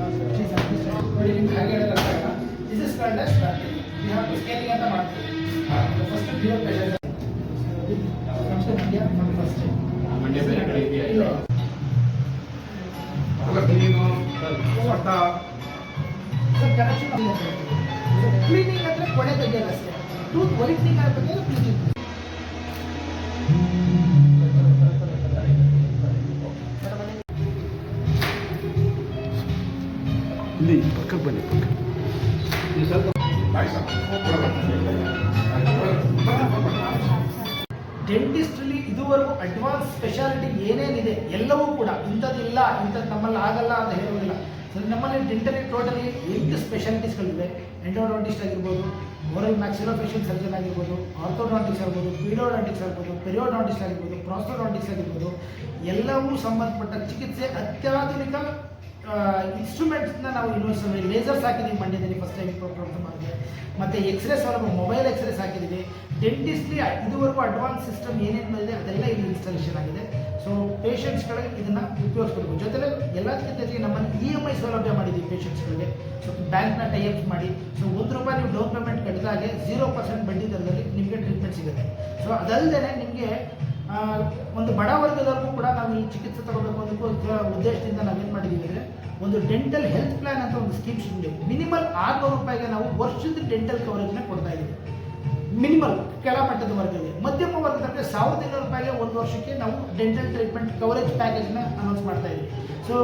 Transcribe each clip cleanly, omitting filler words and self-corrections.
This is called as starting. We have to scaling at the market. First, pure pressure. Comes to India from first. Monday ಬೇರೆ ಕಡೆ ಇದೆಯಾ? ಇಲ್ಲ. ಅಲ್ಲ cleaning ಸ್ವಟ್ಟ sir correction cleaning ಅಂದ್ರೆ ಕೊಳೆ ತೆಗೆಯೋದು ಅಷ್ಟೇ. ಟೂತ್ ವೈಟ್ನಿಂಗ್ ಆಗಬೇಕು ಕ್ಲೀನಿಂಗ್. ಇಲ್ಲಿ ಪಕ್ಕಕ್ಕೆ ಬನ್ನಿ ಪಕ್ಕ ಡೆಂಟಿಸ್ಟ್ರಲ್ಲಿ ಇದುವರೆಗೂ ಅಡ್ವಾನ್ಸ್ ಸ್ಪೆಷಾಲಿಟಿ ಏನೇನಿದೆ ಎಲ್ಲವೂ ಕೂಡ ಇಂಥದ್ದಿಲ್ಲ ಇಂಥದ್ದು ನಮ್ಮಲ್ಲಿ ಆಗಲ್ಲ ಅಂತ ಹೇಳೋದಿಲ್ಲ. ಸೊ ನಮ್ಮಲ್ಲಿ ಡೆಂಟಲಿ ಟೋಟಲಿ 8 ಸ್ಪೆಷಾಲಿಟೀಸ್ಗಳಿವೆ. ಎಂಡೋಡಾಂಟಿಸ್ಟ್ ಆಗಿರ್ಬೋದು, ಓರಲ್ ಮ್ಯಾಕ್ಸಿಲೋಫೇಶಿಯಲ್ ಸರ್ಜನ್ ಆಗಿರ್ಬೋದು, ಆರ್ಥೋಡಾಂಟಿಕ್ಸ್ ಆಗಿರ್ಬೋದು, ಪೀಡೋಡಾಂಟಿಕ್ಸ್ ಆಗಿರ್ಬೋದು, ಪೆರಿಯೋಡಾಂಟಿಕ್ಸ್ ಆಗಿರ್ಬೋದು, ಪ್ರಾಸ್ಟೋಡಾಂಟಿಕ್ಸ್ ಆಗಿರ್ಬೋದು, ಎಲ್ಲವೂ ಸಂಬಂಧಪಟ್ಟ ಚಿಕಿತ್ಸೆ ಅತ್ಯಾಧುನಿಕ ಇನ್ಸ್ಟ್ರೂಮೆಂಟ್ಸ್ನ ನಾವು ಯೂನಿವರ್ಸಲ್ಲಿ ಲೇಸರ್ಸ್ ಹಾಕಿದ್ದೀವಿ ಮಂಡ್ಯದಲ್ಲಿ ಫಸ್ಟ್ ಟೈಮ್ ಪ್ರೋಗ್ರಾಮ್ ಮಾಡಿದೆ. ಮತ್ತು ಎಕ್ಸ್ರೇ ಸೌಲಭ್ಯ ಮೊಬೈಲ್ ಎಕ್ಸ್ರೇಸ್ ಹಾಕಿದ್ದೀವಿ. ಡೆಂಟಿಸ್ಟ್ಲಿ ಇದುವರೆಗೂ ಅಡ್ವಾನ್ಸ್ ಸಿಸ್ಟಮ್ ಏನೇನು ಬಂದಿದೆ ಅದೆಲ್ಲ ಇಲ್ಲಿ ಇನ್ಸ್ಟಾಲೇಷನ್ ಆಗಿದೆ. ಸೊ ಪೇಷಂಟ್ಸ್ಗಳಿಗೆ ಇದನ್ನು ಉಪಯೋಗಿಸ್ಬೇಕು. ಜೊತೆಗೆ ಎಲ್ಲದಕ್ಕಿಂತ ಹೆಚ್ಚಿಗೆ ನಮ್ಮಲ್ಲಿ EMI ಸೌಲಭ್ಯ ಮಾಡಿದ್ದೀವಿ ಪೇಷಂಟ್ಸ್ಗಳಿಗೆ. ಸೊ ಬ್ಯಾಂಕ್ನ ಟೈಅಪ್ಸ್ ಮಾಡಿ ಸೊ ₹1 ನೀವು ಡೌನ್ ಪೇಮೆಂಟ್ ಕಟ್ಟಿದಾಗೆ 0% ಬಡ್ಡಿ ದರದಲ್ಲಿ ನಿಮಗೆ ಟ್ರೀಟ್ಮೆಂಟ್ ಸಿಗುತ್ತೆ. ಸೊ ಅದಲ್ಲದೆ ನಿಮಗೆ ಒಂದು ಬಡ ವರ್ಗದವ್ರಿಗೂ ಕೂಡ ನಾವು ಈ ಚಿಕಿತ್ಸೆ ತಗೋಬೇಕು ಅನ್ನೋ ಉದ್ದೇಶದಿಂದ ನಾವೇನು ಮಾಡಿದ್ದೀವಿ ಅಂದರೆ ಒಂದು ಡೆಂಟಲ್ ಹೆಲ್ತ್ ಪ್ಲಾನ್ ಅಂತ ಒಂದು ಸ್ಕೀಮ್ ಇದೆ. ಮಿನಿಮಲ್ ₹600 ನಾವು ವರ್ಷದ ಡೆಂಟಲ್ ಕವರೇಜ್ನ ಕೊಡ್ತಾ ಇದ್ದೀವಿ. ಮಿನಿಮಲ್ ಕೆಳಮಟ್ಟದ ವರ್ಗಕ್ಕೆ. ಮಧ್ಯಮ ವರ್ಗದಕ್ಕೆ ₹1,200 ಒಂದು ವರ್ಷಕ್ಕೆ ನಾವು ಡೆಂಟಲ್ ಟ್ರೀಟ್ಮೆಂಟ್ ಕವರೇಜ್ ಪ್ಯಾಕೇಜ್ನ ಅನೌನ್ಸ್ ಮಾಡ್ತಾ ಇದ್ದೀವಿ. ಸೊ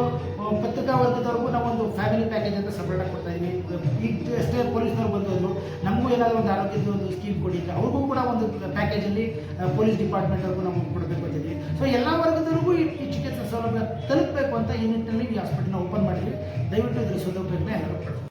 ಪತ್ರಿಕಾ ವರ್ಗದವ್ರಿಗೂ ನಾವು ಒಂದು ಫ್ಯಾಮಿಲಿ ಪ್ಯಾಕೇಜ್ ಅಂತ ಸಪ್ರೇಟಾಗಿ ಕೊಡ್ತಾ ಇದ್ದೀವಿ. ಈಗ ಎಷ್ಟೇ ಪೊಲೀಸ್ನವ್ರು ಬಂದವರು ನಮಗೂ ಏನಾದರೂ ಒಂದು ಆರೋಗ್ಯದ ಒಂದು ಸ್ಕೀಮ್ ಕೊಟ್ಟಿದ್ರೆ ಅವ್ರಿಗೂ ಕೂಡ ಒಂದು ಪ್ಯಾಕೇಜಲ್ಲಿ ಪೊಲೀಸ್ ಡಿಪಾರ್ಟ್ಮೆಂಟ್ವರೆಗೂ ನಾವು ಕೊಡಬೇಕು ಅಂತಿದ್ವಿ. ಸೊ ಎಲ್ಲ ವರ್ಗದವ್ರಿಗೂ ಈ ಚಿಕಿತ್ಸಾ ಸೌಲಭ್ಯ ತಲುಪಬೇಕು ಅಂತ ಈ ನಿಟ್ಟಿನಲ್ಲಿ ಈ ಹಾಸ್ಪಿಟಲ್ನ ಓಪನ್ ಮಾಡಿದ್ವಿ. ದಯವಿಟ್ಟು ಇದರ ಸದುಪಯೋಗನ ಎಲ್ಲರೂ